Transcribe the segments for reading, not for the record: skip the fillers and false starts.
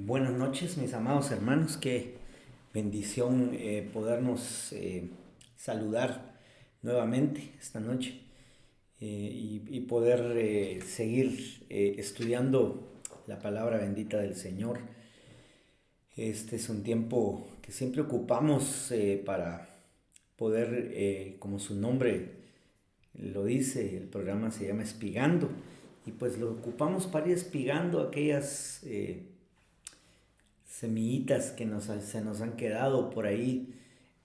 Buenas noches, mis amados hermanos. Qué bendición podernos saludar nuevamente esta noche y poder seguir estudiando la palabra bendita del Señor. Este es un tiempo que siempre ocupamos para poder, como su nombre lo dice, el programa se llama Espigando, y pues lo ocupamos para ir espigando aquellas semillitas que se nos han quedado por ahí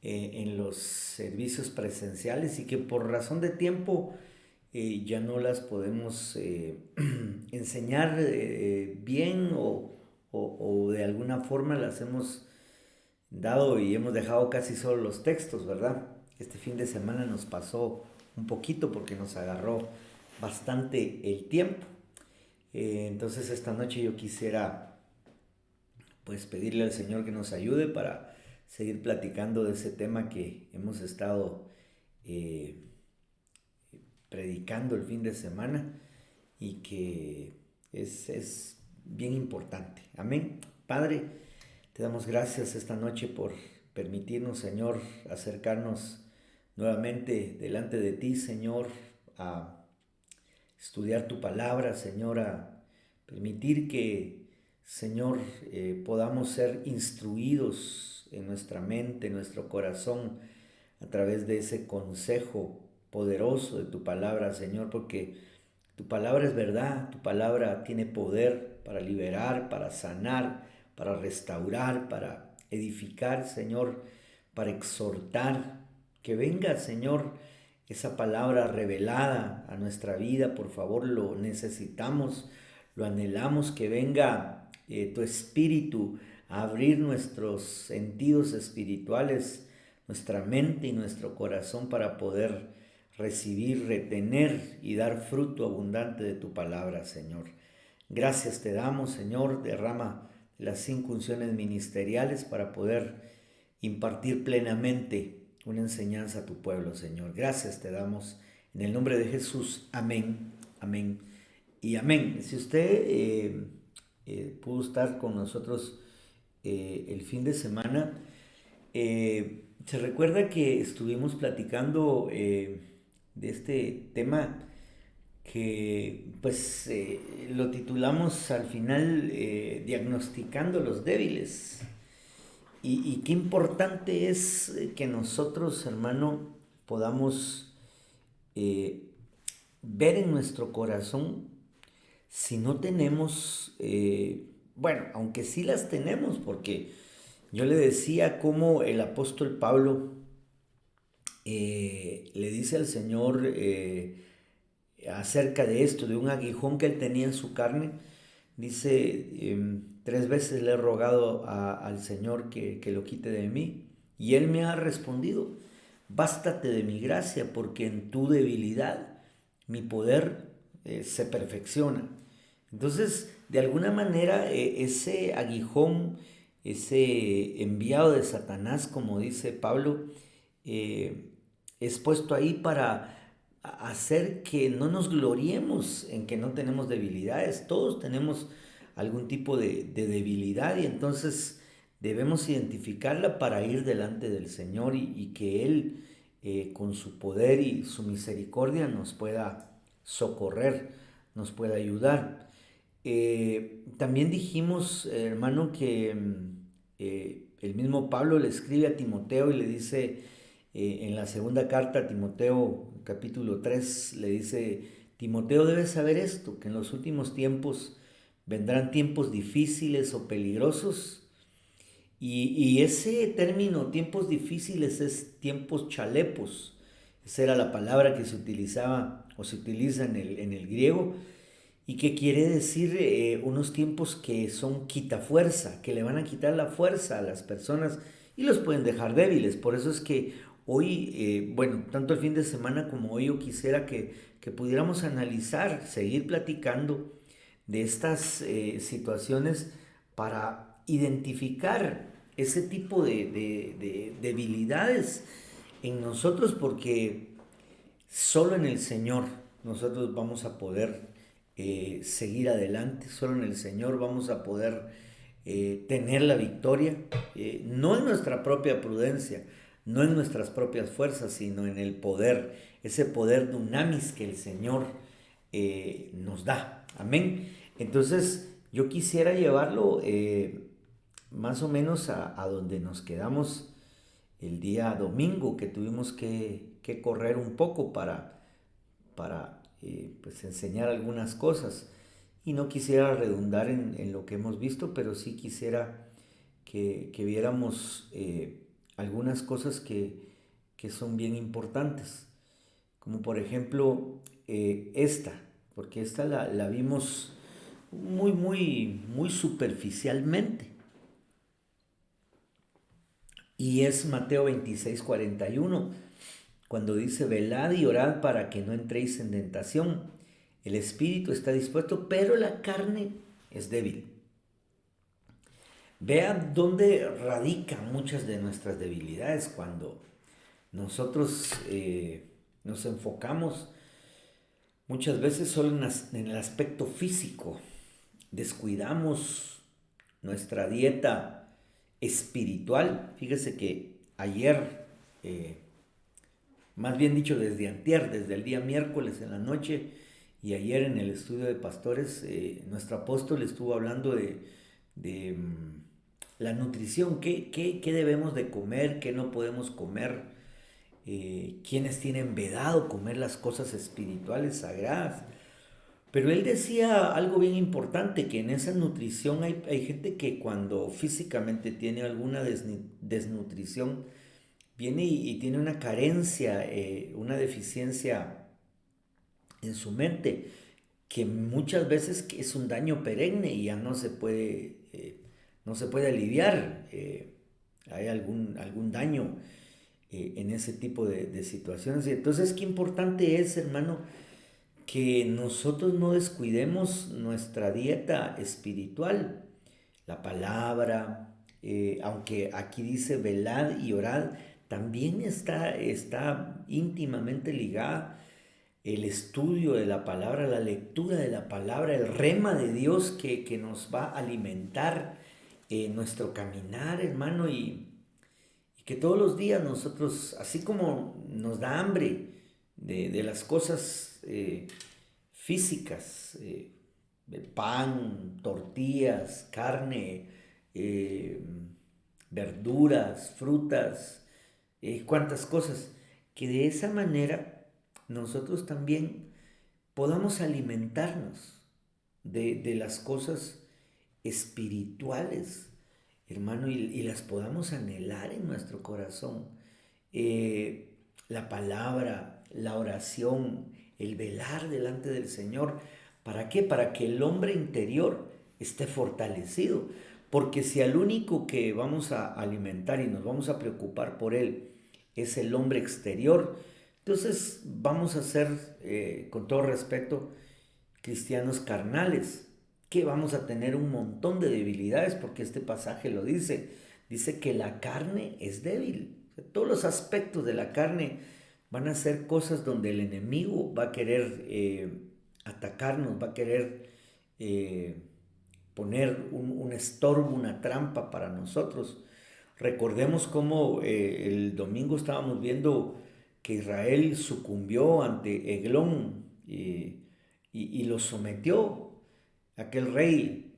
en los servicios presenciales y que por razón de tiempo ya no las podemos enseñar bien o de alguna forma las hemos dado y hemos dejado casi solo los textos, ¿verdad? Este fin de semana nos pasó un poquito porque nos agarró bastante el tiempo. Entonces esta noche yo quisiera pues pedirle al Señor que nos ayude para seguir platicando de ese tema que hemos estado eh, predicando el fin de semana y que es bien importante. Amén. Padre, te damos gracias esta noche por permitirnos, Señor, acercarnos nuevamente delante de ti, Señor, a estudiar tu palabra, Señor, a permitir que, Señor, podamos ser instruidos en nuestra mente, en nuestro corazón, a través de ese consejo poderoso de tu palabra, Señor, porque tu palabra es verdad, tu palabra tiene poder para liberar, para sanar, para restaurar, para edificar, Señor, para exhortar. Que venga, Señor, esa palabra revelada a nuestra vida, por favor, lo necesitamos, lo anhelamos, que venga tu espíritu a abrir nuestros sentidos espirituales, nuestra mente y nuestro corazón para poder recibir, retener y dar fruto abundante de tu palabra, Señor. Gracias te damos, Señor, derrama las 5 unciones ministeriales para poder impartir plenamente una enseñanza a tu pueblo, Señor. Gracias te damos en el nombre de Jesús. Amén, amén y amén. Si usted pudo estar con nosotros el fin de semana, se recuerda que estuvimos platicando de este tema que pues lo titulamos al final diagnosticando los débiles. Y qué importante es que nosotros, hermano, podamos eh, ver en nuestro corazón si no tenemos, bueno, aunque sí las tenemos, porque yo le decía cómo el apóstol Pablo le dice al Señor acerca de esto, de un aguijón que él tenía en su carne. Dice, 3 veces le he rogado al Señor que lo quite de mí, y Él me ha respondido, bástate de mi gracia, porque en tu debilidad mi poder se perfecciona. Entonces, de alguna manera, ese aguijón, ese enviado de Satanás, como dice Pablo, eh, es puesto ahí para hacer que no nos gloriemos en que no tenemos debilidades. Todos tenemos algún tipo de debilidad y entonces debemos identificarla para ir delante del Señor y que Él con su poder y su misericordia nos pueda socorrer, nos pueda ayudar. También dijimos, hermano, que el mismo Pablo le escribe a Timoteo y le dice en la segunda carta a Timoteo, capítulo 3, le dice, Timoteo debe saber esto, que en los últimos tiempos vendrán tiempos difíciles o peligrosos. Y ese término, tiempos difíciles, es tiempos chalepos. Esa era la palabra que se utilizaba o se utiliza en el griego y que quiere decir unos tiempos que son quita fuerza, que le van a quitar la fuerza a las personas y los pueden dejar débiles. Por eso es que hoy, bueno, tanto el fin de semana como hoy yo quisiera que pudiéramos analizar, seguir platicando de estas situaciones para identificar ese tipo de debilidades en nosotros, porque solo en el Señor nosotros vamos a poder seguir adelante, solo en el Señor vamos a poder tener la victoria, no en nuestra propia prudencia, no en nuestras propias fuerzas, sino en el poder, ese poder dunamis que el Señor nos da. Amén. Entonces, yo quisiera llevarlo más o menos a donde nos quedamos el día domingo, que tuvimos que correr un poco para pues enseñar algunas cosas. Y no quisiera redundar en lo que hemos visto, pero sí quisiera que viéramos algunas cosas que son bien importantes. Como por ejemplo esta, porque esta la vimos muy superficialmente. Y es Mateo 26:41, cuando dice: velad y orad para que no entréis en tentación. El espíritu está dispuesto, pero la carne es débil. Vea dónde radican muchas de nuestras debilidades cuando nosotros nos enfocamos muchas veces solo en el aspecto físico. Descuidamos nuestra dieta espiritual. Fíjese que ayer, más bien dicho desde antier, desde el día miércoles en la noche y ayer en el estudio de pastores, nuestro apóstol estuvo hablando de la nutrición, qué debemos de comer, qué no podemos comer, quienes tienen vedado comer las cosas espirituales sagradas. Pero él decía algo bien importante, que en esa nutrición hay gente que cuando físicamente tiene alguna desnutrición, viene y tiene una carencia, una deficiencia en su mente, que muchas veces es un daño perenne y ya no se puede aliviar. Hay algún daño en ese tipo de situaciones. Y entonces, qué importante es, hermano, que nosotros no descuidemos nuestra dieta espiritual, la palabra, aunque aquí dice velad y orad, también está íntimamente ligada el estudio de la palabra, la lectura de la palabra, el rema de Dios que nos va a alimentar nuestro caminar, hermano, y que todos los días nosotros, así como nos da hambre de las cosas físicas, pan, tortillas, carne, eh, verduras, frutas, cuantas cosas, que de esa manera nosotros también podamos alimentarnos de las cosas espirituales, hermano, y las podamos anhelar en nuestro corazón. La palabra, la oración, el velar delante del Señor. ¿Para qué? Para que el hombre interior esté fortalecido. Porque si al único que vamos a alimentar y nos vamos a preocupar por él es el hombre exterior, entonces vamos a ser, con todo respeto, cristianos carnales, que vamos a tener un montón de debilidades, porque este pasaje lo dice que la carne es débil. O sea, todos los aspectos de la carne van a ser cosas donde el enemigo va a querer atacarnos, va a querer poner un estorbo, una trampa para nosotros. Recordemos cómo el domingo estábamos viendo que Israel sucumbió ante Eglón y lo sometió. Aquel rey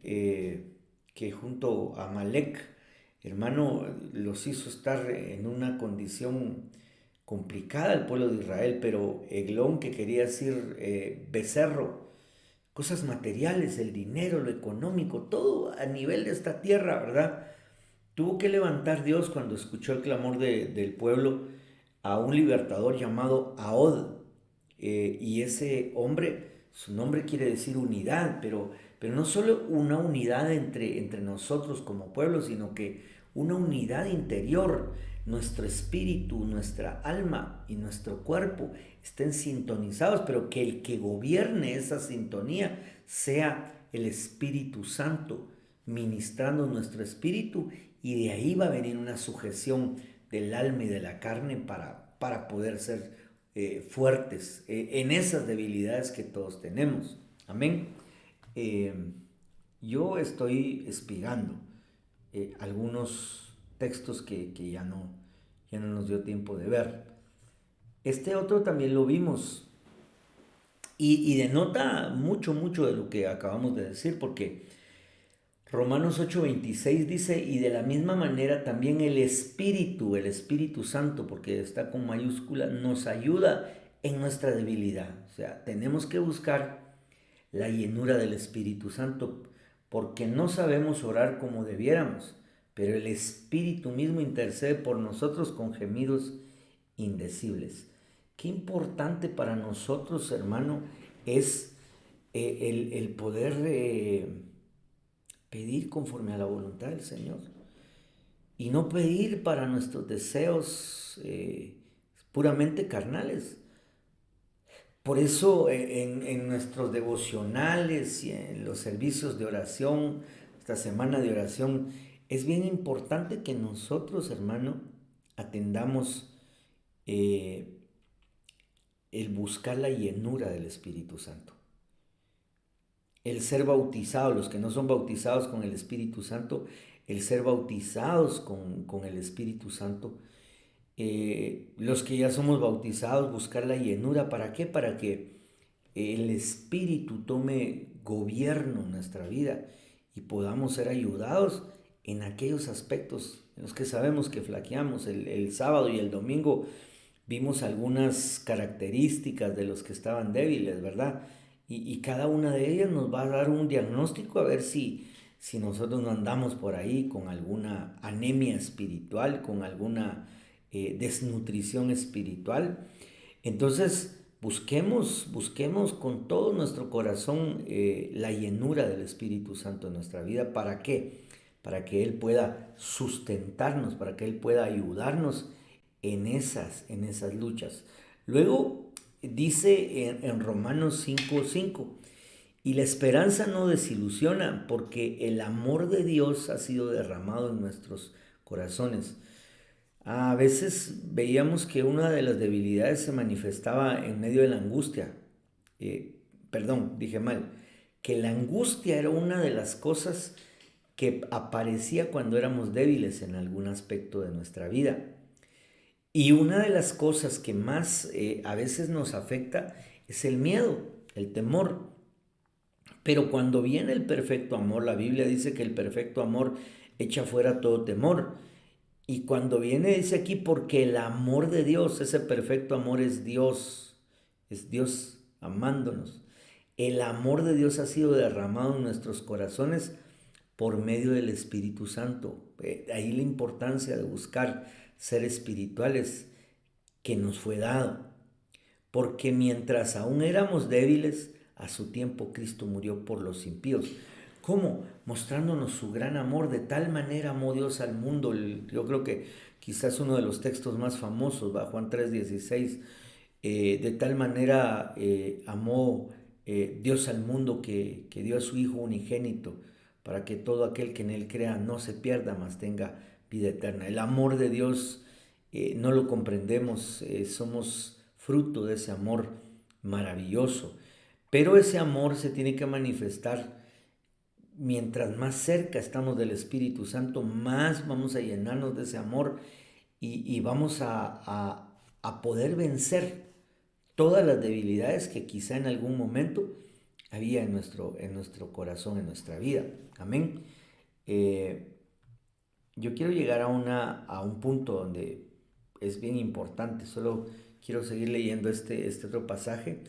que junto a Amalek, hermano, los hizo estar en una condición complicada al pueblo de Israel, pero Eglón, que quería decir becerro, cosas materiales, el dinero, lo económico, todo a nivel de esta tierra, ¿verdad? Tuvo que levantar Dios cuando escuchó el clamor del pueblo a un libertador llamado Ahod. Y ese hombre, su nombre quiere decir unidad, pero no solo una unidad entre nosotros como pueblo, sino que una unidad interior. Nuestro espíritu, nuestra alma y nuestro cuerpo estén sintonizados, pero que el que gobierne esa sintonía sea el Espíritu Santo, ministrando nuestro espíritu, y de ahí va a venir una sujeción del alma y de la carne para poder ser fuertes en esas debilidades que todos tenemos. Amén. Yo estoy espigando. algunos textos que ya no nos dio tiempo de ver. Este otro también lo vimos y denota mucho, mucho de lo que acabamos de decir, porque Romanos 8:26 dice, y de la misma manera también el Espíritu Santo, porque está con mayúscula, nos ayuda en nuestra debilidad. O sea, tenemos que buscar la llenura del Espíritu Santo, porque no sabemos orar como debiéramos, pero el Espíritu mismo intercede por nosotros con gemidos indecibles. Qué importante para nosotros, hermano, es el poder pedir conforme a la voluntad del Señor y no pedir para nuestros deseos puramente carnales. Por eso en nuestros devocionales y en los servicios de oración, esta semana de oración, es bien importante que nosotros, hermano, atendamos eh, el buscar la llenura del Espíritu Santo. El ser bautizados, los que no son bautizados con el Espíritu Santo, el ser bautizados con el Espíritu Santo. Los que ya somos bautizados, buscar la llenura. ¿Para qué? Para que el Espíritu tome gobierno en nuestra vida y podamos ser ayudados en aquellos aspectos en los que sabemos que flaqueamos. El sábado y el domingo vimos algunas características de los que estaban débiles, ¿verdad? Y cada una de ellas nos va a dar un diagnóstico a ver si nosotros no andamos por ahí con alguna anemia espiritual, con alguna desnutrición espiritual. Entonces, busquemos con todo nuestro corazón la llenura del Espíritu Santo en nuestra vida. ¿Para qué? Para que Él pueda sustentarnos, para que Él pueda ayudarnos en esas luchas. Luego dice en Romanos 5:5, y la esperanza no desilusiona porque el amor de Dios ha sido derramado en nuestros corazones. A veces veíamos que una de las debilidades se manifestaba en medio de la angustia. Perdón, dije mal, que la angustia era una de las cosas que aparecía cuando éramos débiles en algún aspecto de nuestra vida. Y una de las cosas que más a veces nos afecta es el miedo, el temor. Pero cuando viene el perfecto amor, la Biblia dice que el perfecto amor echa fuera todo temor. Y cuando viene dice aquí, porque el amor de Dios, ese perfecto amor es Dios amándonos. El amor de Dios ha sido derramado en nuestros corazones por medio del Espíritu Santo. Ahí la importancia de buscar ser espirituales que nos fue dado. Porque mientras aún éramos débiles, a su tiempo Cristo murió por los impíos. ¿Cómo? Mostrándonos su gran amor. De tal manera amó Dios al mundo. Yo creo que quizás uno de los textos más famosos, Juan 3:16. De tal manera amó Dios al mundo que dio a su Hijo unigénito, para que todo aquel que en Él crea no se pierda, mas tenga vida eterna. El amor de Dios no lo comprendemos, somos fruto de ese amor maravilloso. Pero ese amor se tiene que manifestar mientras más cerca estamos del Espíritu Santo, más vamos a llenarnos de ese amor y vamos a poder vencer todas las debilidades que quizá en algún momento había en nuestro corazón, en nuestra vida. Amén. Yo quiero llegar a un punto donde es bien importante, solo quiero seguir leyendo este otro pasaje.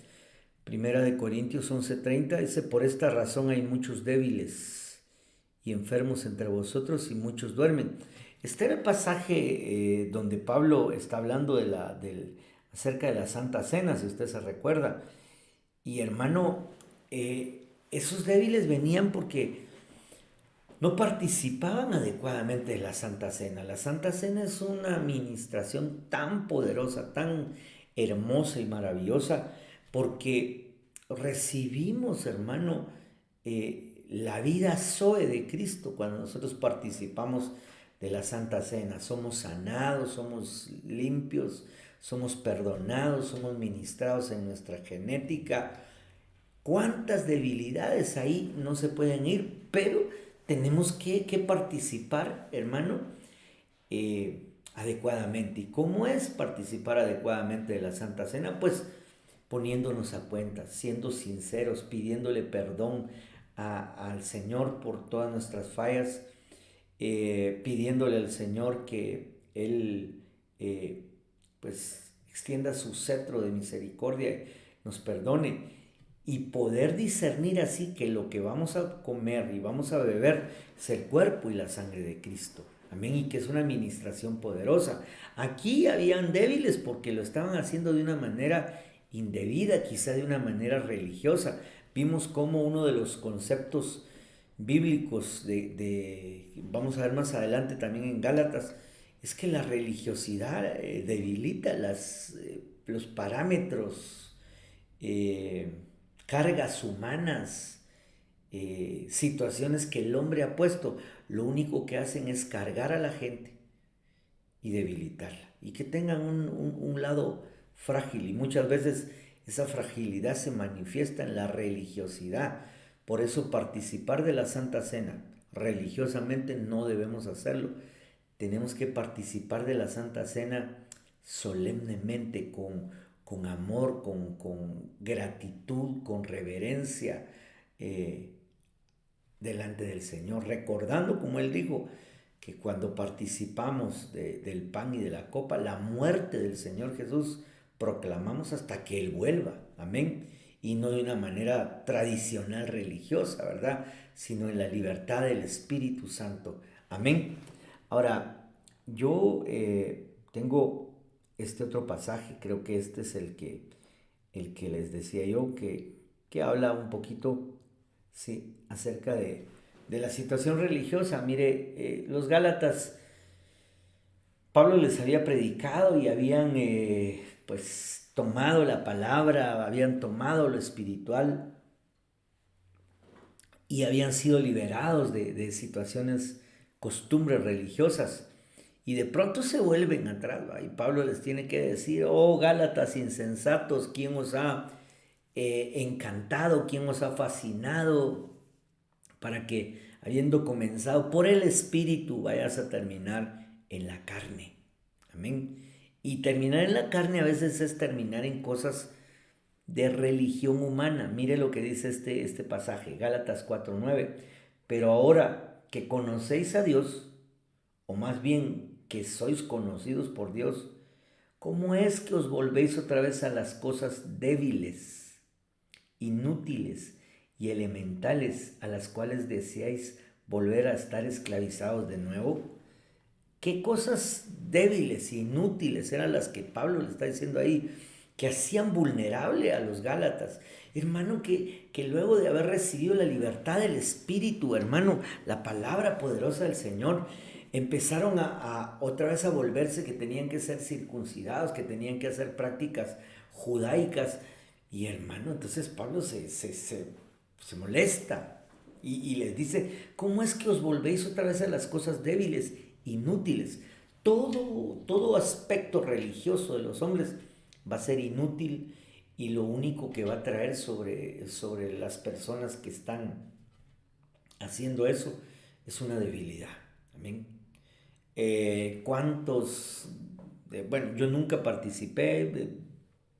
Primera de Corintios 11:30 dice, por esta razón hay muchos débiles y enfermos entre vosotros y muchos duermen. Este era el pasaje donde Pablo está hablando acerca de la Santa Cena, si usted se recuerda. Y hermano, esos débiles venían porque no participaban adecuadamente de la Santa Cena. La Santa Cena es una administración tan poderosa, tan hermosa y maravillosa, porque recibimos, hermano, la vida Zoe de Cristo cuando nosotros participamos de la Santa Cena. Somos sanados, somos limpios, somos perdonados, somos ministrados en nuestra genética. ¿Cuántas debilidades ahí no se pueden ir? Pero tenemos que participar, hermano, adecuadamente. ¿Y cómo es participar adecuadamente de la Santa Cena? Pues poniéndonos a cuenta, siendo sinceros, pidiéndole perdón al Señor por todas nuestras fallas, pidiéndole al Señor que Él pues extienda su cetro de misericordia, nos perdone y poder discernir así que lo que vamos a comer y vamos a beber es el cuerpo y la sangre de Cristo. Amén, y que es una administración poderosa. Aquí habían débiles porque lo estaban haciendo de una manera indebida, quizá de una manera religiosa. Vimos cómo uno de los conceptos bíblicos vamos a ver más adelante también en Gálatas, es que la religiosidad debilita los parámetros, eh, cargas humanas, situaciones que el hombre ha puesto. Lo único que hacen es cargar a la gente y debilitarla. Y que tengan un lado frágil. Y muchas veces esa fragilidad se manifiesta en la religiosidad. Por eso participar de la Santa Cena religiosamente no debemos hacerlo. Tenemos que participar de la Santa Cena solemnemente, con amor, con gratitud, con reverencia, eh, delante del Señor, recordando, como Él dijo, que cuando participamos del pan y de la copa, la muerte del Señor Jesús, proclamamos hasta que Él vuelva, amén, y no de una manera tradicional religiosa, ¿verdad?, sino en la libertad del Espíritu Santo, amén. Ahora, yo tengo este otro pasaje, creo que este es el que les decía yo, que habla un poquito, sí, acerca de la situación religiosa. Mire, los Gálatas, Pablo les había predicado y habían pues tomado la palabra, habían tomado lo espiritual y habían sido liberados de situaciones, costumbres religiosas. Y de pronto se vuelven atrás, ¿va? Y Pablo les tiene que decir: oh Gálatas insensatos, ¿quién os ha encantado, quién os ha fascinado para que, habiendo comenzado por el Espíritu, vayas a terminar en la carne? Amén. Y terminar en la carne a veces es terminar en cosas de religión humana. Mire lo que dice este pasaje, Gálatas 4:9. Pero ahora que conocéis a Dios, o más bien que sois conocidos por Dios, ¿cómo es que os volvéis otra vez a las cosas débiles, inútiles y elementales, a las cuales deseáis volver a estar esclavizados de nuevo? ¿Qué cosas débiles e inútiles eran las que Pablo le está diciendo ahí, que hacían vulnerable a los Gálatas? Hermano, que luego de haber recibido la libertad del Espíritu, hermano, la palabra poderosa del Señor, empezaron otra vez a volverse que tenían que ser circuncidados, que tenían que hacer prácticas judaicas. Y hermano, entonces Pablo se molesta y les dice: ¿cómo es que os volvéis otra vez a las cosas débiles, inútiles? Todo aspecto religioso de los hombres va a ser inútil, y lo único que va a traer sobre las personas que están haciendo eso es una debilidad. Amén. ¿Cuántos? Bueno, yo nunca participé,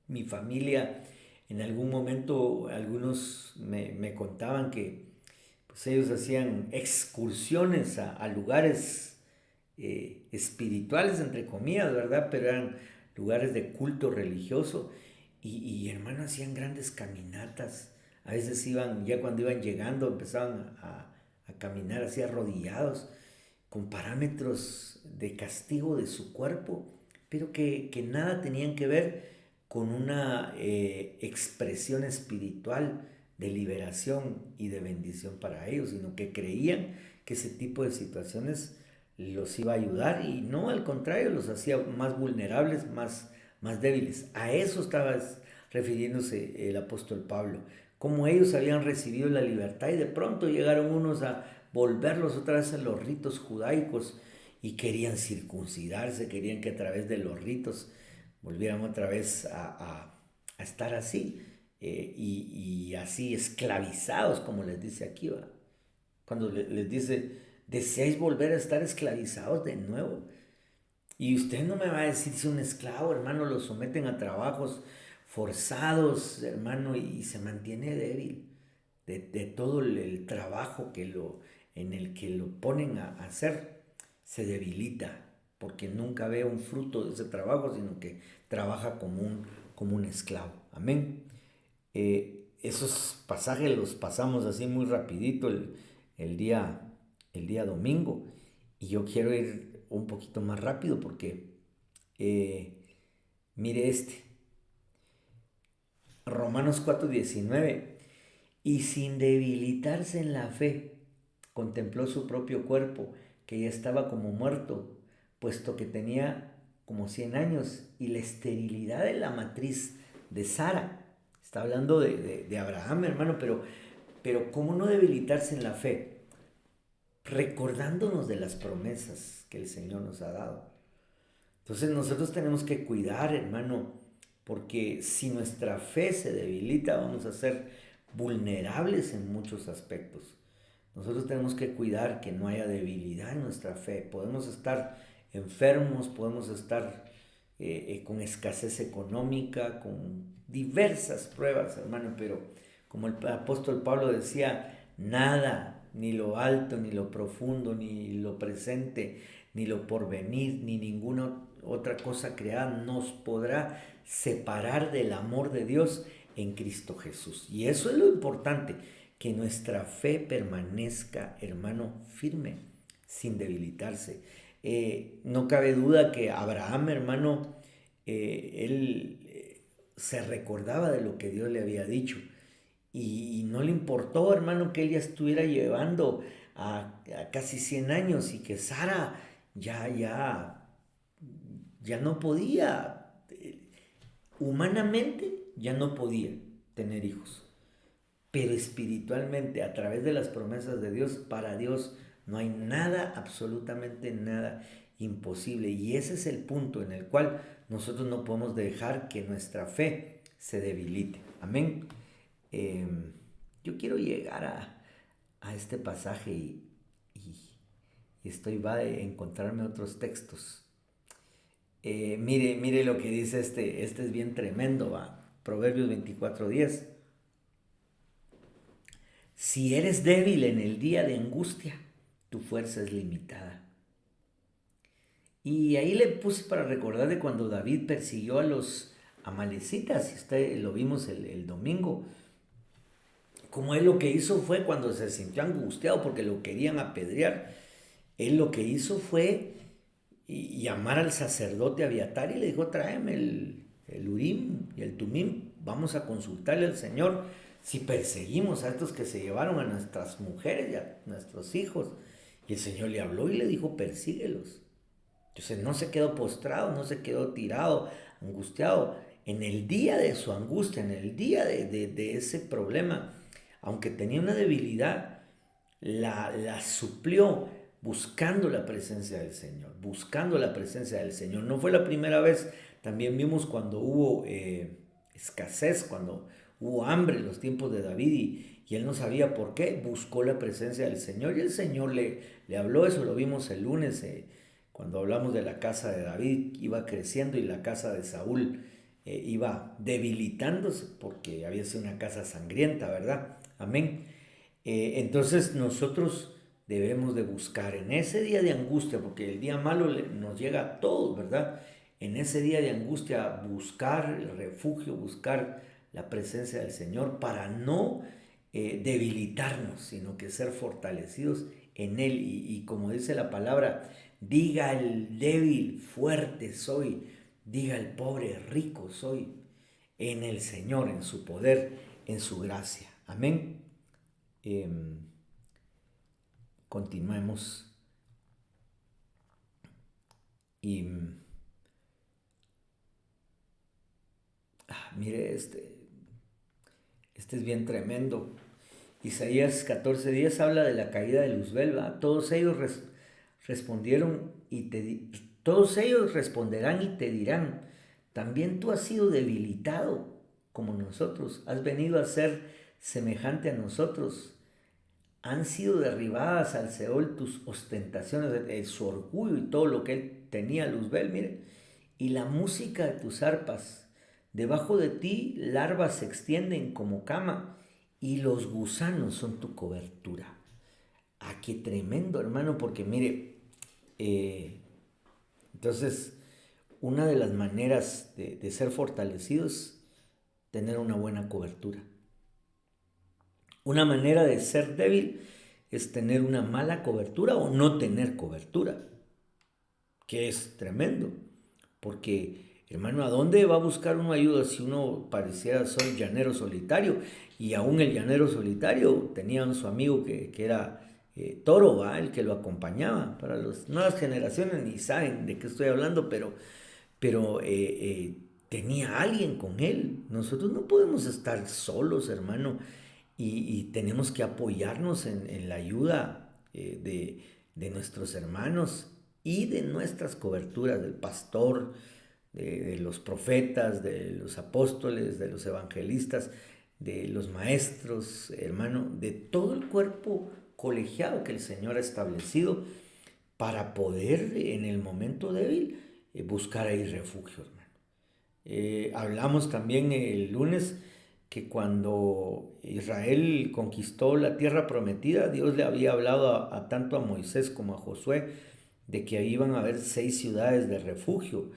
mi familia en algún momento, algunos me contaban que pues ellos hacían excursiones a lugares espirituales, entre comillas, ¿verdad? Pero eran lugares de culto religioso y hermano, hacían grandes caminatas. A veces iban, ya cuando iban llegando, empezaban a caminar así arrodillados, con parámetros de castigo de su cuerpo, pero que nada tenían que ver con una expresión espiritual de liberación y de bendición para ellos, sino que creían que ese tipo de situaciones los iba a ayudar, y no, al contrario, los hacía más vulnerables, más débiles. A eso estaba refiriéndose el apóstol Pablo, como ellos habían recibido la libertad y de pronto llegaron unos a volverlos otra vez a los ritos judaicos y querían circuncidarse, querían que a través de los ritos volvieran otra vez a estar así, y así esclavizados, como les dice aquí, ¿va? Cuando les dice, ¿deseáis volver a estar esclavizados de nuevo? Y usted no me va a decir si un esclavo, hermano, lo someten a trabajos forzados, hermano, y se mantiene débil de todo el trabajo en el que lo ponen a hacer, se debilita porque nunca ve un fruto de ese trabajo, sino que trabaja como un esclavo. Amén. Esos pasajes los pasamos así muy rapidito el día, el día domingo, y yo quiero ir un poquito más rápido porque mire Romanos 4:19, y sin debilitarse en la fe, contempló su propio cuerpo, que ya estaba como muerto, puesto que tenía como 100 años, y la esterilidad de la matriz de Sara. Está hablando de Abraham, hermano, pero ¿cómo no debilitarse en la fe? Recordándonos de las promesas que el Señor nos ha dado. Entonces nosotros tenemos que cuidar, hermano, porque si nuestra fe se debilita, vamos a ser vulnerables en muchos aspectos. Nosotros tenemos que cuidar que no haya debilidad en nuestra fe. Podemos estar enfermos, podemos estar con escasez económica, con diversas pruebas, hermano, pero como el apóstol Pablo decía, nada, ni lo alto, ni lo profundo, ni lo presente, ni lo porvenir, ni ninguna otra cosa creada nos podrá separar del amor de Dios en Cristo Jesús. Y eso es lo importante, que nuestra fe permanezca, hermano, firme, sin debilitarse. No cabe duda que Abraham, hermano, él se recordaba de lo que Dios le había dicho, y no le importó, hermano, que él ya estuviera llevando a casi 100 años y que Sara ya no podía, humanamente ya no podía tener hijos, pero espiritualmente, a través de las promesas de Dios, para Dios no hay nada, absolutamente nada imposible. Y ese es el punto en el cual nosotros no podemos dejar que nuestra fe se debilite. Amén. Eh, yo quiero llegar a este pasaje y estoy va a encontrarme otros textos. Mire lo que dice este es bien tremendo, va. Proverbios 24:10. Si eres débil en el día de angustia, tu fuerza es limitada. Y ahí le puse para recordar de cuando David persiguió a los amalecitas, lo vimos el domingo, como él lo que hizo fue cuando se sintió angustiado porque lo querían apedrear, él lo que hizo fue llamar al sacerdote Abiatar y le dijo, tráeme el Urim y el Tumim, vamos a consultarle al Señor si perseguimos a estos que se llevaron a nuestras mujeres y a nuestros hijos. Y el Señor le habló y le dijo, persíguelos. Entonces no se quedó postrado, no se quedó tirado, angustiado. En el día de su angustia, en el día de ese problema, aunque tenía una debilidad, la suplió buscando la presencia del Señor, buscando la presencia del Señor. No fue la primera vez, también vimos cuando hubo escasez, cuando hubo hambre en los tiempos de David y él no sabía por qué, buscó la presencia del Señor y el Señor le habló. Eso lo vimos el lunes cuando hablamos de la casa de David, iba creciendo y la casa de Saúl iba debilitándose porque había sido una casa sangrienta, ¿verdad? Amén. Entonces nosotros debemos de buscar en ese día de angustia, porque el día malo nos llega a todos, ¿verdad? En ese día de angustia buscar el refugio, buscar la presencia del Señor para no debilitarnos, sino que ser fortalecidos en Él. Y como dice la palabra, diga el débil, fuerte soy, diga el pobre, rico soy, en el Señor, en su poder, en su gracia. Amén. Continuemos. Y mire, este es bien tremendo. Isaías 14:10 habla de la caída de Luzbel, ¿va? Todos ellos respondieron todos ellos responderán y te dirán, también tú has sido debilitado como nosotros, has venido a ser semejante a nosotros, han sido derribadas al Seol tus ostentaciones, su orgullo y todo lo que él tenía, Luzbel, mire, y la música de tus arpas. Debajo de ti larvas se extienden como cama y los gusanos son tu cobertura. Ah, qué tremendo, hermano, porque mire, entonces, una de las maneras de ser fortalecidos es tener una buena cobertura. Una manera de ser débil es tener una mala cobertura o no tener cobertura, que es tremendo. Porque, hermano, ¿a dónde va a buscar uno ayuda si uno pareciera ser llanero solitario? Y aún el llanero solitario tenía a su amigo que era Toro, ¿va? El que lo acompañaba. Para las nuevas generaciones ni saben de qué estoy hablando, pero tenía alguien con él. Nosotros no podemos estar solos, hermano, y tenemos que apoyarnos en la ayuda de nuestros hermanos y de nuestras coberturas, del pastor, de los profetas, de los apóstoles, de los evangelistas, de los maestros, hermano, de todo el cuerpo colegiado que el Señor ha establecido para poder en el momento débil buscar ahí refugio, hermano. Hablamos también el lunes que cuando Israel conquistó la tierra prometida, Dios le había hablado tanto a Moisés como a Josué de que iban a haber 6 ciudades de refugio.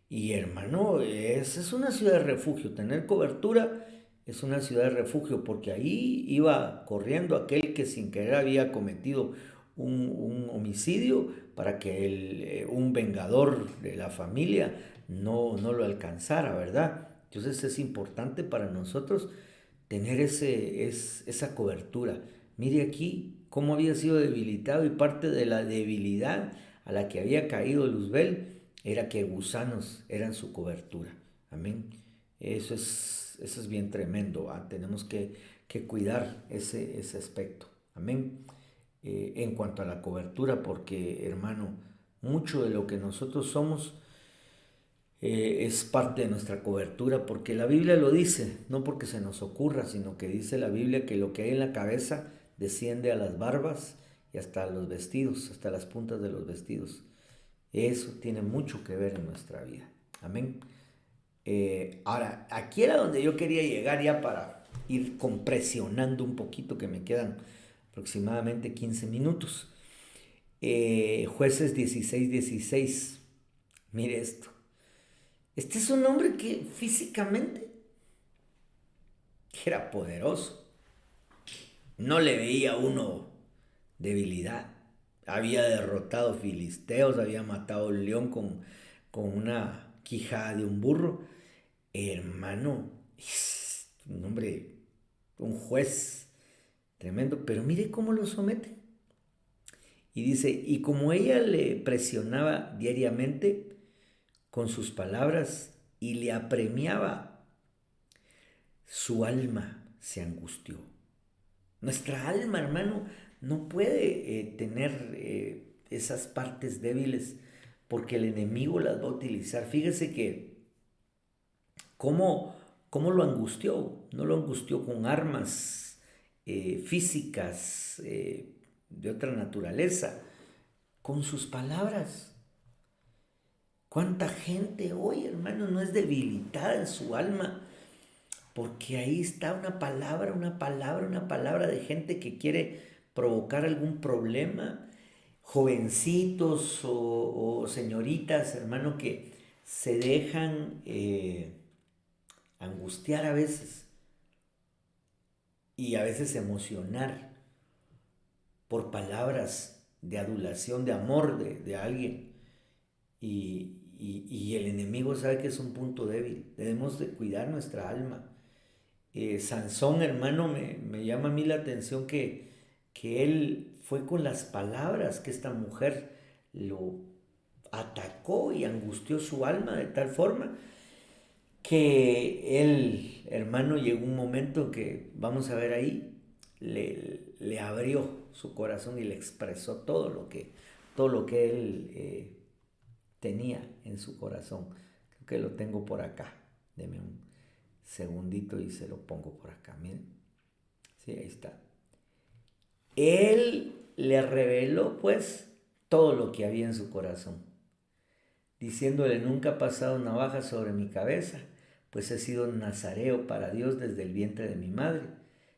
Y hermano, esa es una ciudad de refugio. Tener cobertura es una ciudad de refugio porque ahí iba corriendo aquel que sin querer había cometido un homicidio para que un vengador de la familia no lo alcanzara, ¿verdad? Entonces es importante para nosotros tener esa cobertura. Mire aquí cómo había sido debilitado y parte de la debilidad a la que había caído Luzbel era que gusanos eran su cobertura. Amén. Eso es bien tremendo, ¿va? Tenemos que cuidar ese aspecto. Amén. En cuanto a la cobertura, porque hermano, mucho de lo que nosotros somos es parte de nuestra cobertura, porque la Biblia lo dice, no porque se nos ocurra, sino que dice la Biblia que lo que hay en la cabeza desciende a las barbas y hasta los vestidos, hasta las puntas de los vestidos. Eso tiene mucho que ver en nuestra vida. Amén. Ahora, aquí era donde yo quería llegar ya para ir compresionando un poquito, que me quedan aproximadamente 15 minutos. Jueces 16:16. Mire esto. Este es un hombre que físicamente era poderoso. No le veía uno debilidad. Había derrotado filisteos, había matado un león con una quijada de un burro. Hermano, es un hombre, un juez tremendo, pero mire cómo lo somete. Y dice, y como ella le presionaba diariamente con sus palabras y le apremiaba, su alma se angustió. Nuestra alma, hermano, no puede tener esas partes débiles porque el enemigo las va a utilizar. Fíjese que cómo lo angustió. No lo angustió con armas físicas de otra naturaleza, con sus palabras. ¿Cuánta gente hoy, hermano, no es debilitada en su alma? Porque ahí está una palabra de gente que quiere provocar algún problema. Jovencitos o señoritas, hermano, que se dejan angustiar a veces y a veces emocionar por palabras de adulación, de amor de alguien. Y el enemigo sabe que es un punto débil. Debemos de cuidar nuestra alma. Sansón, hermano, me llama a mí la atención que él fue con las palabras que esta mujer lo atacó y angustió su alma de tal forma que él, hermano, llegó un momento que, vamos a ver ahí, le abrió su corazón y le expresó todo lo que él tenía en su corazón. Creo que lo tengo por acá. Deme un segundito y se lo pongo por acá. Miren. Sí, ahí está. Él le reveló pues todo lo que había en su corazón, diciéndole: nunca ha pasado navaja sobre mi cabeza, pues he sido nazareo para Dios desde el vientre de mi madre.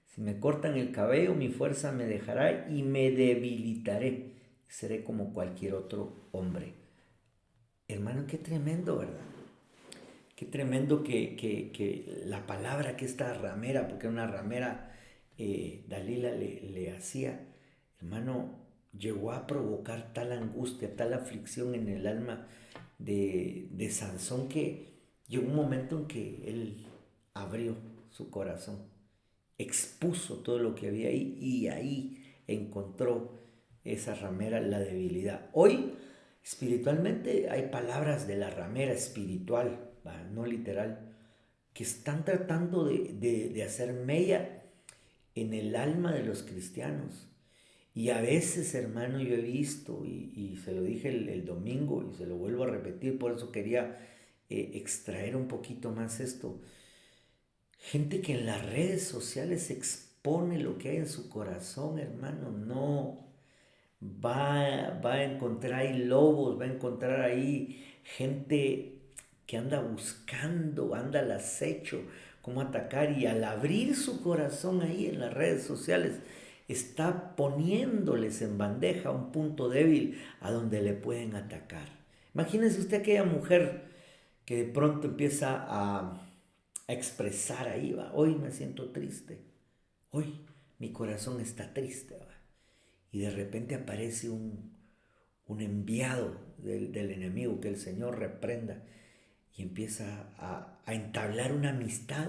Si me cortan el cabello, mi fuerza me dejará y me debilitaré. Seré como cualquier otro hombre. Hermano, qué tremendo, ¿verdad? Qué tremendo que la palabra que esta ramera, porque era una ramera, Dalila le hacía, hermano, llegó a provocar tal angustia, tal aflicción en el alma de Sansón, que llegó un momento en que él abrió su corazón, expuso todo lo que había ahí y ahí encontró esa ramera la debilidad. Hoy, espiritualmente, hay palabras de la ramera espiritual, no literal, que están tratando de hacer mella en el alma de los cristianos. Y a veces, hermano, yo he visto, y se lo dije el domingo y se lo vuelvo a repetir, por eso quería extraer un poquito más esto. Gente que en las redes sociales expone lo que hay en su corazón, hermano. No, va a encontrar ahí lobos, va a encontrar ahí gente que anda buscando, anda al acecho, cómo atacar, y al abrir su corazón ahí en las redes sociales, está poniéndoles en bandeja un punto débil a donde le pueden atacar. Imagínese usted aquella mujer que de pronto empieza a expresar ahí: va, hoy me siento triste, hoy mi corazón está triste, va. Y de repente aparece un enviado del enemigo, que el Señor reprenda, y empieza a entablar una amistad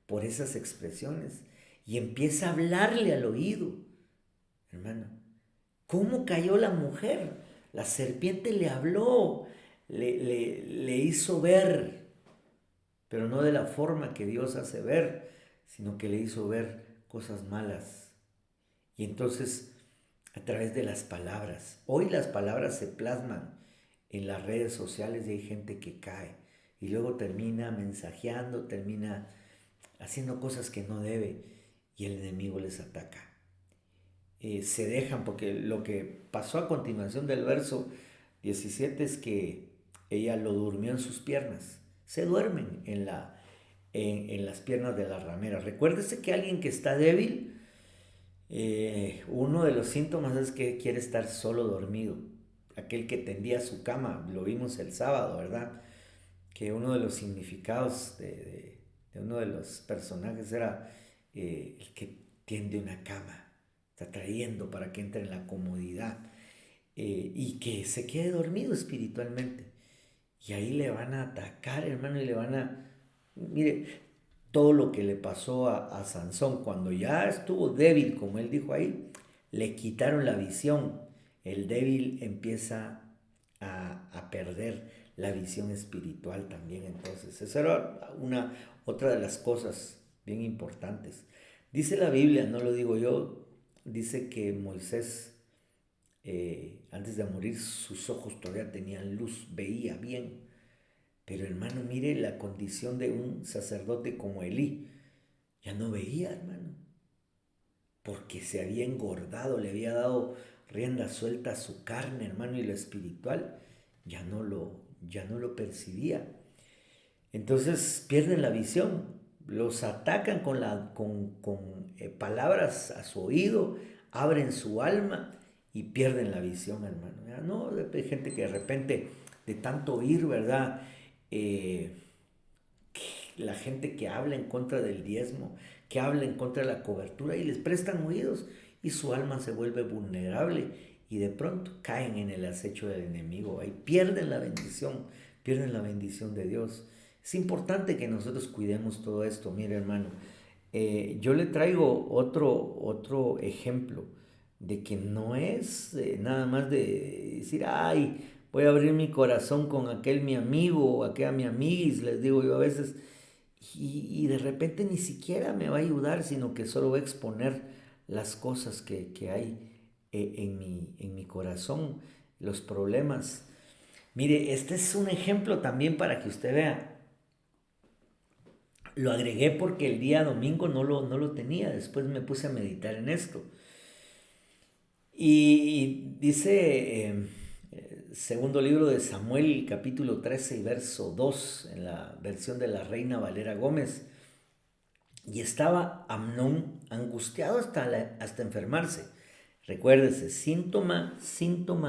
por esas expresiones, y empieza a hablarle al oído. Hermano, ¿cómo cayó la mujer? La serpiente le habló, le hizo ver, pero no de la forma que Dios hace ver, sino que le hizo ver cosas malas. Y entonces, a través de las palabras, hoy las palabras se plasman en las redes sociales y hay gente que cae y luego termina mensajeando, termina haciendo cosas que no debe, y el enemigo les ataca. Se dejan, porque lo que pasó a continuación del verso 17 es que ella lo durmió en sus piernas. Se duermen en las piernas de la ramera. Recuérdese que alguien que está débil, uno de los síntomas es que quiere estar solo dormido. Aquel que tendía su cama, lo vimos el sábado, ¿verdad? Que uno de los significados de uno de los personajes era el que tiende una cama, está trayendo para que entre en la comodidad, y que se quede dormido espiritualmente. Y ahí le van a atacar, hermano, y le van a... Mire, todo lo que le pasó a Sansón, cuando ya estuvo débil, como él dijo ahí, le quitaron la visión. El débil empieza a perder la visión espiritual también. Entonces, esa era otra de las cosas bien importantes. Dice la Biblia, no lo digo yo, dice que Moisés, antes de morir, sus ojos todavía tenían luz, veía bien. Pero hermano, mire la condición de un sacerdote como Elí. Ya no veía, hermano, porque se había engordado, le había dado rienda suelta a su carne, hermano, y lo espiritual ya no lo percibía. Entonces pierden la visión, los atacan con palabras a su oído, abren su alma y pierden la visión, hermano. Ya no, hay gente que de repente, de tanto oír, ¿verdad? Eh, la gente que habla en contra del diezmo, que habla en contra de la cobertura, y les prestan oídos, y su alma se vuelve vulnerable y de pronto caen en el acecho del enemigo. Ahí pierden la bendición de Dios. Es importante que nosotros cuidemos todo esto. Mire, hermano, yo le traigo otro ejemplo de que no es nada más de decir: ay, voy a abrir mi corazón con aquel mi amigo o aquella mi amiguis, les digo yo a veces, y de repente ni siquiera me va a ayudar, sino que solo va a exponer las cosas que hay en mi corazón, los problemas. Mire, este es un ejemplo también para que usted vea. Lo agregué porque el día domingo no lo tenía, después me puse a meditar en esto. Y dice, segundo libro de Samuel, capítulo 13 y verso 2, en la versión de la Reina Valera Gómez, y estaba Amnón angustiado hasta enfermarse. Recuérdese, síntoma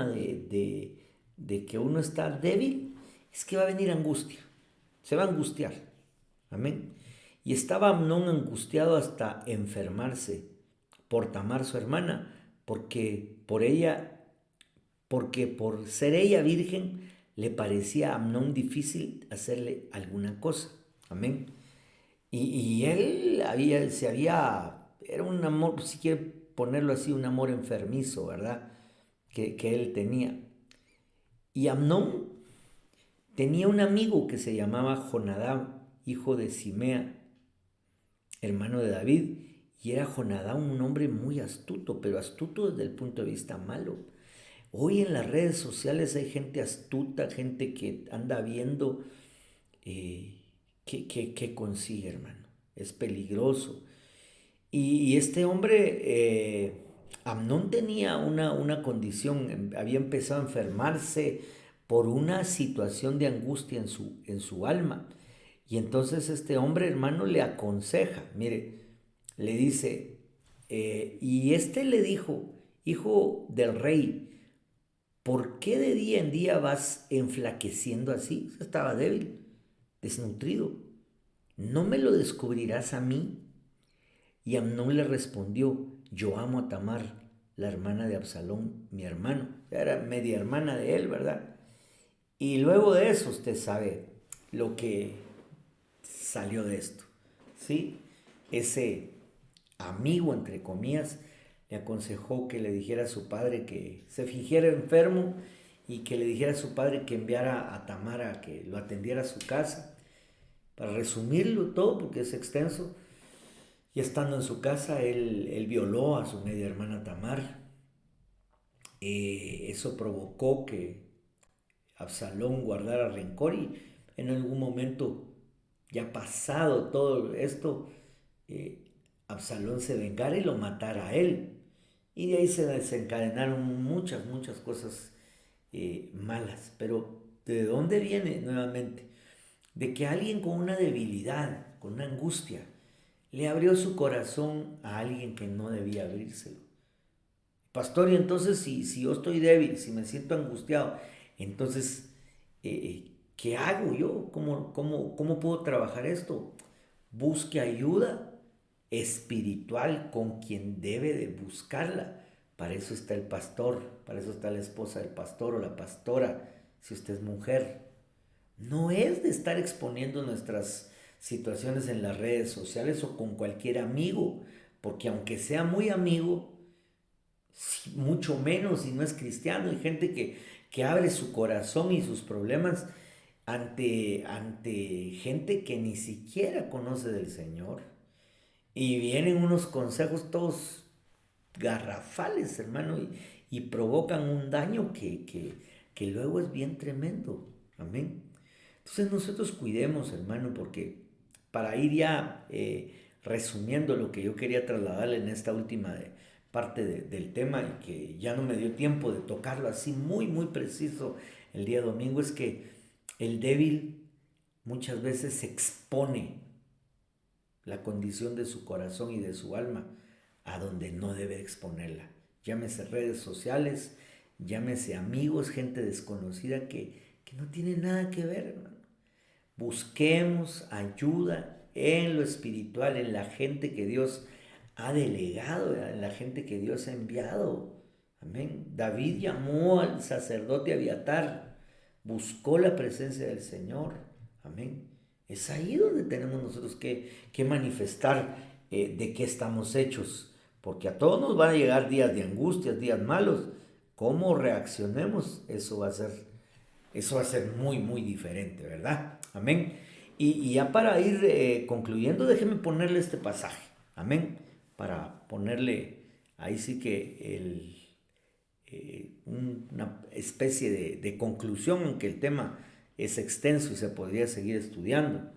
de que uno está débil, es que va a venir angustia, se va a angustiar. Amén. Y estaba Amnón angustiado hasta enfermarse por Tamar su hermana, porque por ser ella virgen, le parecía a Amnón difícil hacerle alguna cosa. Amén. Y él era un amor, si quiere ponerlo así, un amor enfermizo, ¿verdad? Que él tenía. Y Amnón tenía un amigo que se llamaba Jonadab, hijo de Simea, hermano de David, y era Jonadab un hombre muy astuto, pero astuto desde el punto de vista malo. Hoy en las redes sociales hay gente astuta, gente que anda viendo qué consigue, hermano. Es peligroso. Y este hombre, Amnón tenía una condición, había empezado a enfermarse por una situación de angustia en su alma. Y entonces este hombre, hermano, le aconseja, mire, le dice, y este le dijo, hijo del rey, ¿por qué de día en día vas enflaqueciendo así? Estaba débil, desnutrido. ¿No me lo descubrirás a mí? Y Amnón le respondió, yo amo a Tamar, la hermana de Absalón, mi hermano. Era media hermana de él, ¿verdad? Y luego de eso usted sabe lo que salió de esto, ¿sí? Ese amigo, entre comillas, le aconsejó que le dijera a su padre que se fingiera enfermo y que le dijera a su padre que enviara a Tamar a que lo atendiera a su casa. Para resumirlo todo, porque es extenso, y estando en su casa, él violó a su media hermana Tamar. Eso provocó que Absalón guardara rencor y en algún momento, ya pasado todo esto, eh, Absalón se vengara y lo matara a él. Y de ahí se desencadenaron muchas cosas malas. Pero ¿de dónde viene nuevamente? De que alguien con una debilidad, con una angustia, le abrió su corazón a alguien que no debía abrírselo. Pastor, y entonces si yo estoy débil, si me siento angustiado, entonces, ¿qué hago yo? ¿Cómo puedo trabajar esto? Busque ayuda espiritual con quien debe de buscarla. Para eso está el pastor, para eso está la esposa del pastor o la pastora, si usted es mujer. No es de estar exponiendo nuestras situaciones en las redes sociales o con cualquier amigo, porque aunque sea muy amigo, mucho menos si no es cristiano, hay gente que abre su corazón y sus problemas ante gente que ni siquiera conoce del Señor. Y vienen unos consejos todos garrafales, hermano, y provocan un daño que luego es bien tremendo. Amén. Entonces nosotros cuidemos, hermano, porque para ir ya resumiendo lo que yo quería trasladarle en esta última parte del tema y que ya no me dio tiempo de tocarlo así muy preciso el día domingo, es que el débil muchas veces expone la condición de su corazón y de su alma a donde no debe exponerla. Llámese redes sociales, llámese amigos, gente desconocida que no tiene nada que ver, hermano. Busquemos ayuda en lo espiritual, en la gente que Dios ha delegado, en la gente que Dios ha enviado. Amén. David llamó al sacerdote Abiatar, buscó la presencia del Señor. Amén. Es ahí donde tenemos nosotros que manifestar de qué estamos hechos, porque a todos nos van a llegar días de angustias, días malos. ¿Cómo reaccionemos? Eso va a ser muy diferente, ¿verdad? Amén. Y ya para ir concluyendo, déjeme ponerle este pasaje. Amén. Para ponerle ahí sí que una especie de conclusión, aunque el tema es extenso y se podría seguir estudiando.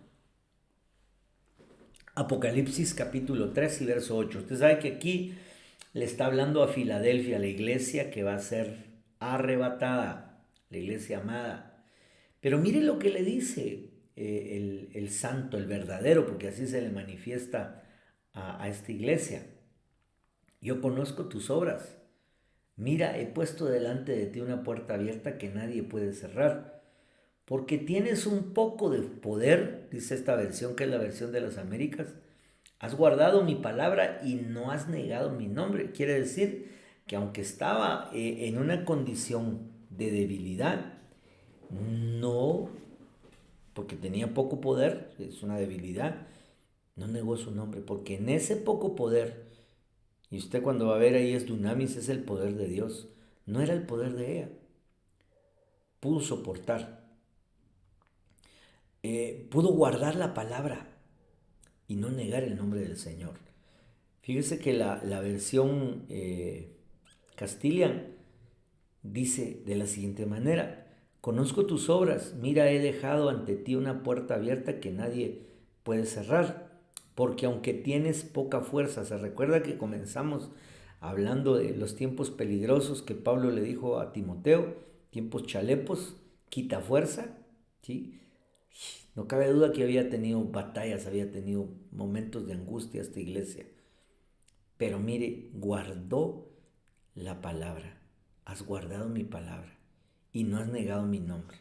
Apocalipsis capítulo 3 y verso 8. Usted sabe que aquí le está hablando a Filadelfia, la iglesia que va a ser arrebatada, la iglesia amada. Pero mire lo que le dice el santo, el verdadero, porque así se le manifiesta a esta iglesia. Yo conozco tus obras. Mira, he puesto delante de ti una puerta abierta que nadie puede cerrar. Porque tienes un poco de poder, dice esta versión que es la versión de las Américas. Has guardado mi palabra y no has negado mi nombre. Quiere decir que aunque estaba en una condición de debilidad, no, porque tenía poco poder, es una debilidad, no negó su nombre, porque en ese poco poder, y usted cuando va a ver ahí es dunamis, es el poder de Dios, no era el poder de ella, pudo soportar, pudo guardar la palabra y no negar el nombre del Señor. Fíjese que la versión Castilian dice de la siguiente manera: conozco tus obras, mira, he dejado ante ti una puerta abierta que nadie puede cerrar, porque aunque tienes poca fuerza, se recuerda que comenzamos hablando de los tiempos peligrosos que Pablo le dijo a Timoteo, tiempos chalepos, quita fuerza, ¿sí? No cabe duda que había tenido batallas, había tenido momentos de angustia esta iglesia, pero mire, guardó la palabra. Has guardado mi palabra y no has negado mi nombre.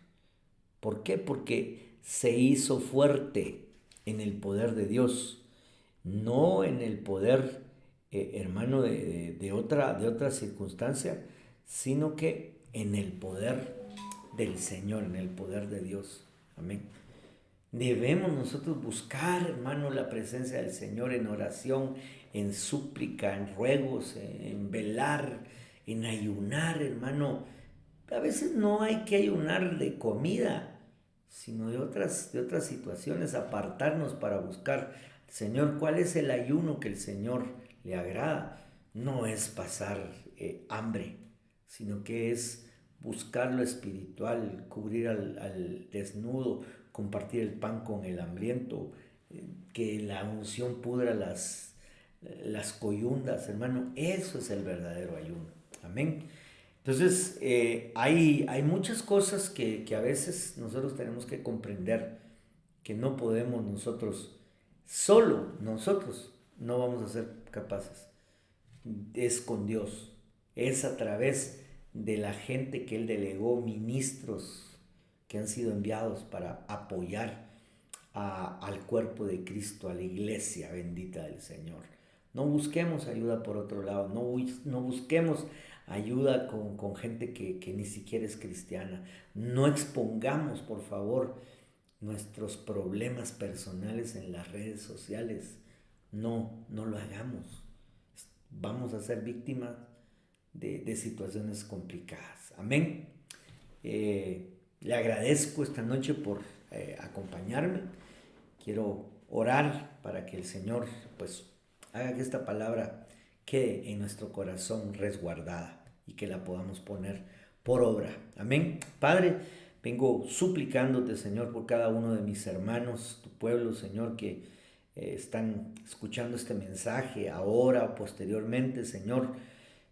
¿Por qué? Porque se hizo fuerte en el poder de Dios, no en el poder, hermano, de otra circunstancia, sino que en el poder del Señor, en el poder de Dios. Amén. Debemos nosotros buscar, hermano, la presencia del Señor en oración, en súplica, en ruegos, en velar, en ayunar, hermano. A veces no hay que ayunar de comida, sino de otras situaciones, apartarnos para buscar, Señor, ¿cuál es el ayuno que el Señor le agrada? No es pasar hambre, sino que es buscar lo espiritual, cubrir al desnudo, compartir el pan con el hambriento, que la unción pudra las coyundas, hermano. Eso es el verdadero ayuno. Amén. Entonces, hay muchas cosas que a veces nosotros tenemos que comprender, que no podemos nosotros, solo nosotros no vamos a ser capaces. Es con Dios, es a través de la gente que Él delegó, ministros que han sido enviados para apoyar al cuerpo de Cristo, a la iglesia bendita del Señor. No busquemos ayuda por otro lado, no busquemos ayuda con gente que ni siquiera es cristiana. No expongamos, por favor, nuestros problemas personales en las redes sociales. No lo hagamos. Vamos a ser víctimas de situaciones complicadas. Amén. Le agradezco esta noche por acompañarme. Quiero orar para que el Señor pues haga que esta palabra quede en nuestro corazón resguardada y que la podamos poner por obra. Amén. Padre, vengo suplicándote, Señor, por cada uno de mis hermanos, tu pueblo, Señor, que están escuchando este mensaje ahora o posteriormente, Señor,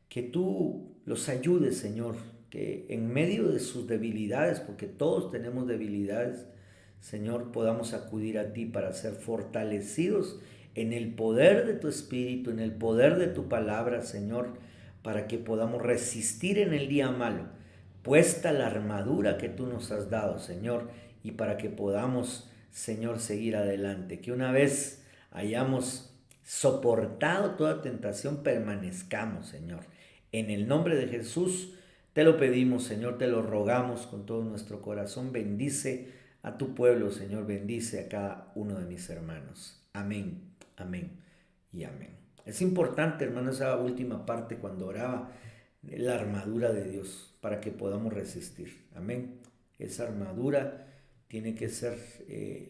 que tú los ayudes, Señor, que en medio de sus debilidades, porque todos tenemos debilidades, Señor, podamos acudir a ti para ser fortalecidos en el poder de tu Espíritu, en el poder de tu palabra, Señor, para que podamos resistir en el día malo, puesta la armadura que tú nos has dado, Señor, y para que podamos, Señor, seguir adelante. Que una vez hayamos soportado toda tentación, permanezcamos, Señor. En el nombre de Jesús te lo pedimos, Señor, te lo rogamos con todo nuestro corazón. Bendice a tu pueblo, Señor, bendice a cada uno de mis hermanos. Amén, amén y amén. Es importante, hermano, esa última parte cuando oraba, la armadura de Dios para que podamos resistir. Amén. Esa armadura tiene que ser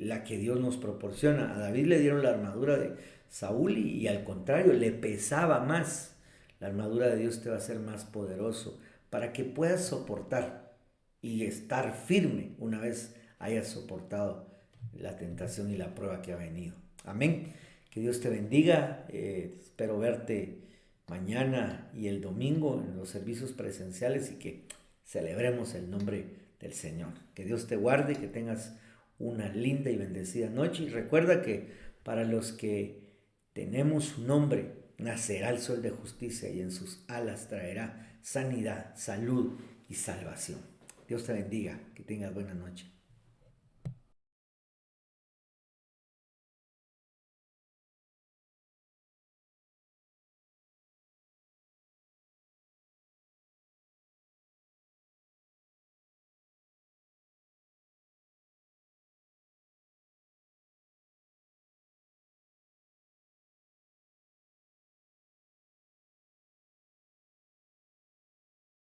la que Dios nos proporciona. A David le dieron la armadura de Saúl y al contrario, le pesaba más. La armadura de Dios te va a hacer más poderoso para que puedas soportar y estar firme una vez hayas soportado la tentación y la prueba que ha venido. Amén. Que Dios te bendiga. Espero verte mañana y el domingo en los servicios presenciales y que celebremos el nombre del Señor. Que Dios te guarde, que tengas una linda y bendecida noche. Y recuerda que para los que tenemos su nombre, nacerá el sol de justicia y en sus alas traerá sanidad, salud y salvación. Dios te bendiga, que tengas buena noche.